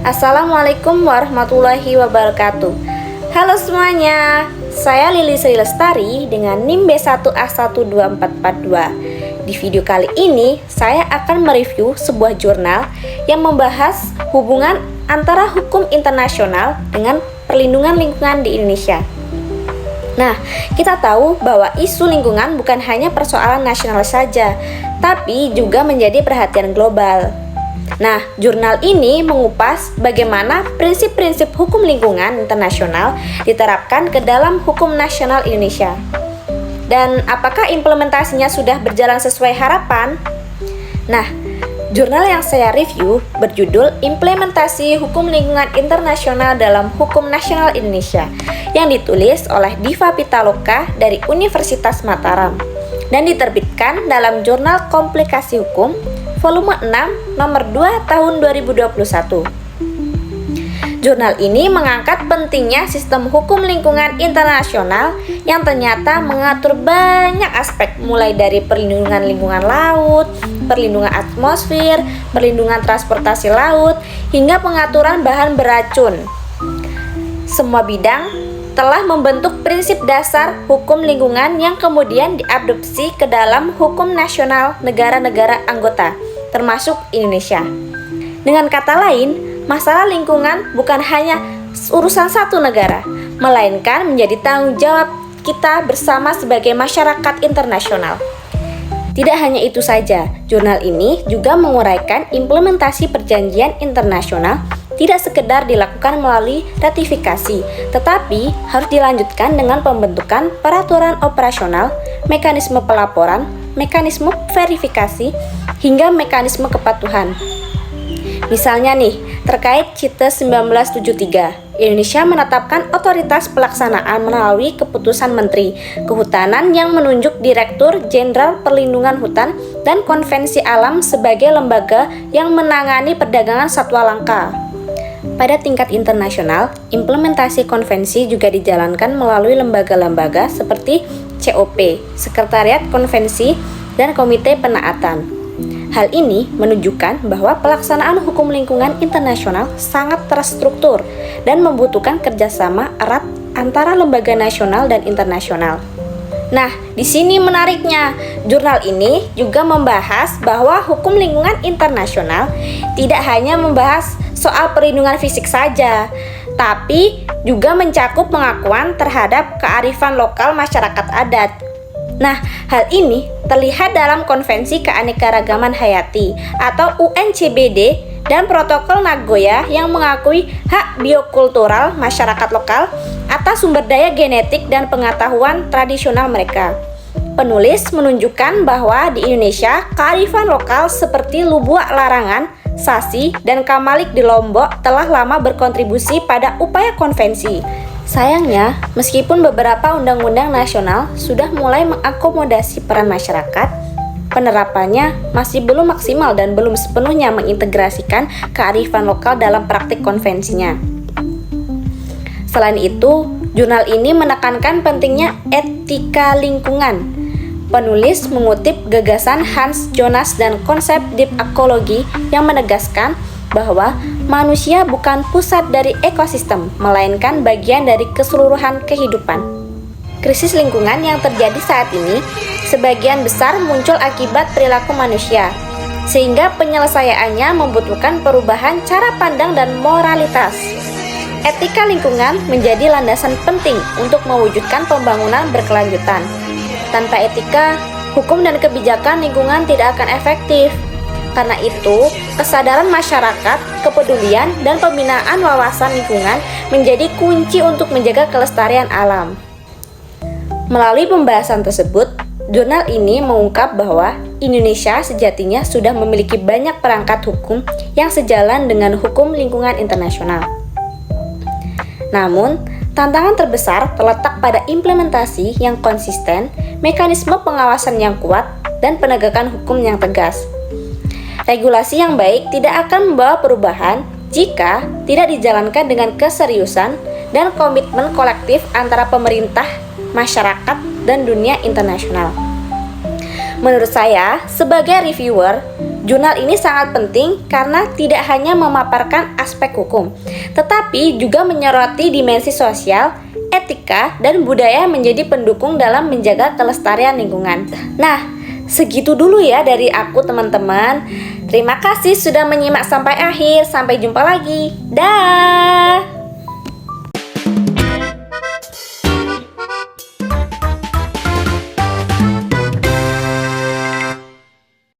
Assalamualaikum warahmatullahi wabarakatuh. Halo semuanya, saya Lili Sri Lestari dengan NIM B1A12442. Di video kali ini, saya akan mereview sebuah jurnal yang membahas hubungan antara hukum internasional dengan perlindungan lingkungan di Indonesia. Nah, kita tahu bahwa isu lingkungan bukan hanya persoalan nasional saja, tapi juga menjadi perhatian global. Nah, jurnal ini mengupas bagaimana prinsip-prinsip hukum lingkungan internasional diterapkan ke dalam hukum nasional Indonesia. Dan apakah implementasinya sudah berjalan sesuai harapan? Nah, jurnal yang saya review berjudul Implementasi Hukum Lingkungan Internasional dalam Hukum Nasional Indonesia yang ditulis oleh Diva Pitaloka dari Universitas Mataram dan diterbitkan dalam Jurnal Komplikasi Hukum volume 6 nomor 2 tahun 2021. Jurnal ini mengangkat pentingnya sistem hukum lingkungan internasional yang ternyata mengatur banyak aspek, mulai dari perlindungan lingkungan laut, perlindungan atmosfer, perlindungan transportasi laut, hingga pengaturan bahan beracun. Semua bidang telah membentuk prinsip dasar hukum lingkungan yang kemudian diadopsi ke dalam hukum nasional negara-negara anggota, termasuk Indonesia. Dengan kata lain, masalah lingkungan bukan hanya urusan satu negara, melainkan menjadi tanggung jawab kita bersama sebagai masyarakat internasional. Tidak hanya itu saja, jurnal ini juga menguraikan implementasi perjanjian internasional tidak sekedar dilakukan melalui ratifikasi, tetapi harus dilanjutkan dengan pembentukan peraturan operasional, mekanisme pelaporan, mekanisme verifikasi, hingga mekanisme kepatuhan. Misalnya nih, terkait CITES 1973, Indonesia menetapkan otoritas pelaksanaan melalui keputusan Menteri Kehutanan yang menunjuk Direktur Jenderal Perlindungan Hutan dan Konvensi Alam sebagai lembaga yang menangani perdagangan satwa langka. Pada tingkat internasional, implementasi konvensi juga dijalankan melalui lembaga-lembaga seperti COP, Sekretariat Konvensi, dan Komite Penaatan. Hal ini menunjukkan bahwa pelaksanaan hukum lingkungan internasional sangat terstruktur dan membutuhkan kerjasama erat antara lembaga nasional dan internasional. Nah, di sini menariknya, jurnal ini juga membahas bahwa hukum lingkungan internasional tidak hanya membahas soal perlindungan fisik saja, tapi juga mencakup pengakuan terhadap kearifan lokal masyarakat adat. Nah, hal ini terlihat dalam Konvensi Keanekaragaman Hayati atau UNCBD dan Protokol Nagoya yang mengakui hak biokultural masyarakat lokal atas sumber daya genetik dan pengetahuan tradisional mereka. Penulis menunjukkan bahwa di Indonesia, kearifan lokal seperti Lubuk Larangan, Sasi, dan Kamalik di Lombok telah lama berkontribusi pada upaya konvensi. Sayangnya, meskipun beberapa undang-undang nasional sudah mulai mengakomodasi peran masyarakat, penerapannya masih belum maksimal dan belum sepenuhnya mengintegrasikan kearifan lokal dalam praktik konvensinya. Selain itu, jurnal ini menekankan pentingnya etika lingkungan. Penulis mengutip gagasan Hans Jonas dan konsep deep ecology yang menegaskan bahwa manusia bukan pusat dari ekosistem, melainkan bagian dari keseluruhan kehidupan. Krisis lingkungan yang terjadi saat ini sebagian besar muncul akibat perilaku manusia, sehingga penyelesaiannya membutuhkan perubahan cara pandang dan moralitas. Etika lingkungan menjadi landasan penting untuk mewujudkan pembangunan berkelanjutan. Tanpa etika, hukum dan kebijakan lingkungan tidak akan efektif. Karena itu, kesadaran masyarakat, kepedulian, dan pembinaan wawasan lingkungan menjadi kunci untuk menjaga kelestarian alam. Melalui pembahasan tersebut, jurnal ini mengungkap bahwa Indonesia sejatinya sudah memiliki banyak perangkat hukum yang sejalan dengan hukum lingkungan internasional. Namun, tantangan terbesar terletak pada implementasi yang konsisten, mekanisme pengawasan yang kuat, dan penegakan hukum yang tegas. Regulasi yang baik tidak akan membawa perubahan jika tidak dijalankan dengan keseriusan dan komitmen kolektif antara pemerintah, masyarakat, dan dunia internasional. Menurut saya, sebagai reviewer, Jurnal ini sangat penting karena tidak hanya memaparkan aspek hukum, tetapi juga menyoroti dimensi sosial, etika, dan budaya yang menjadi pendukung dalam menjaga kelestarian lingkungan. Nah, segitu dulu ya dari aku teman-teman. Terima kasih sudah menyimak sampai akhir. Sampai jumpa lagi. Dah.